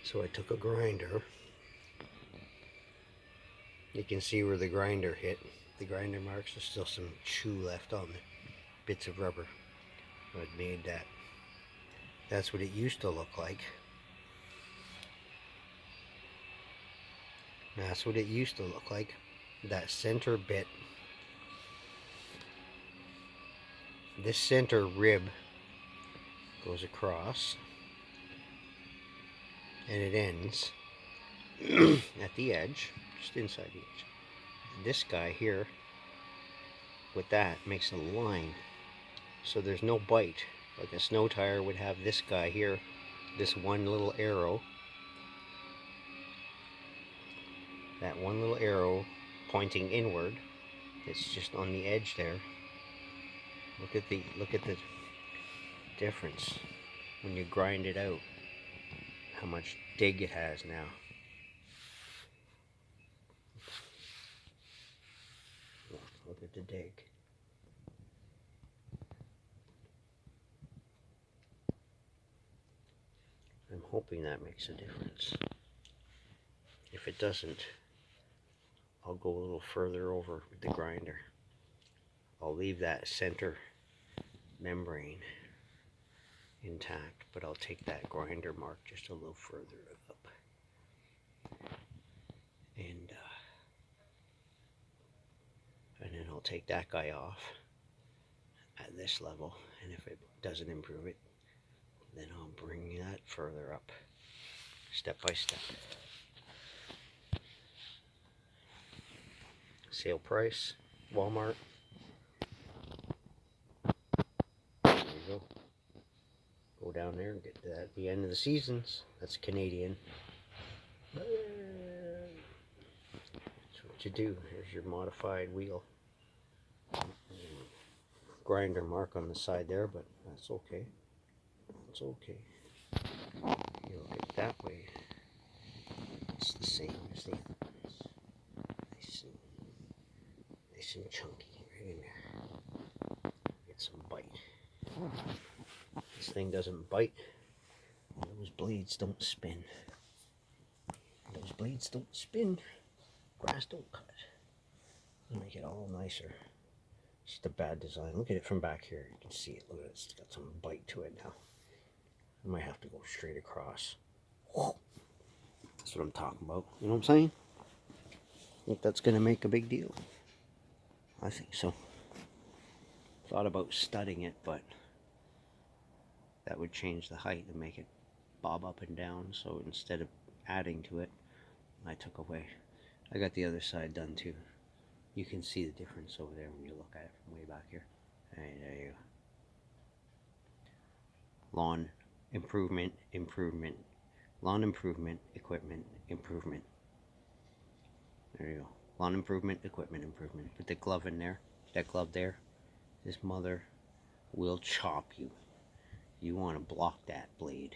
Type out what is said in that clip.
So I took a grinder. You can see where the grinder hit. The grinder marks, there's still some chew left on the bits of rubber. I'd made that. That's what it used to look like. That's what it used to look like. That center bit, this center rib goes across and it ends at the edge, just inside the edge. This guy here with that makes a line, so there's no bite. Like a snow tire would have this guy here, this one little arrow, that one little arrow pointing inward. It's just on the edge there. Look at the difference when you grind it out, how much dig it has now. Look at the dig. I'm hoping that makes a difference. If it doesn't, I'll go a little further over with the grinder. I'll leave that center membrane intact, but I'll take that grinder mark just a little further up. And then I'll take that guy off at this level, and if it doesn't improve it, then I'll bring that further up, step by step. Sale price, Walmart. There you go. Go down there and get that at the end of the seasons. That's Canadian. That's what you do. Here's your modified wheel. Grinder mark on the side there, but that's okay. It's okay. You look at it that way, it's the same as the other ones. Nice and chunky right in there. Get some bite. This thing doesn't bite. Those blades don't spin. Those blades don't spin. Grass don't cut. Make it all nicer. It's just a bad design. Look at it from back here. You can see it. Look at it. It's got some bite to it now. I might have to go straight across. That's what I'm talking about. You know what I'm saying? I think that's going to make a big deal. I think so. Thought about studding it, but that would change the height and make it bob up and down. So instead of adding to it, I took away. I got the other side done too. You can see the difference over there when you look at it from way back here. Hey, there you go. Lawn improvement, improvement. Lawn improvement, equipment, improvement. There you go. Lawn improvement, equipment, improvement. Put the glove in there. That glove there. This mother will chop you. You want to block that blade.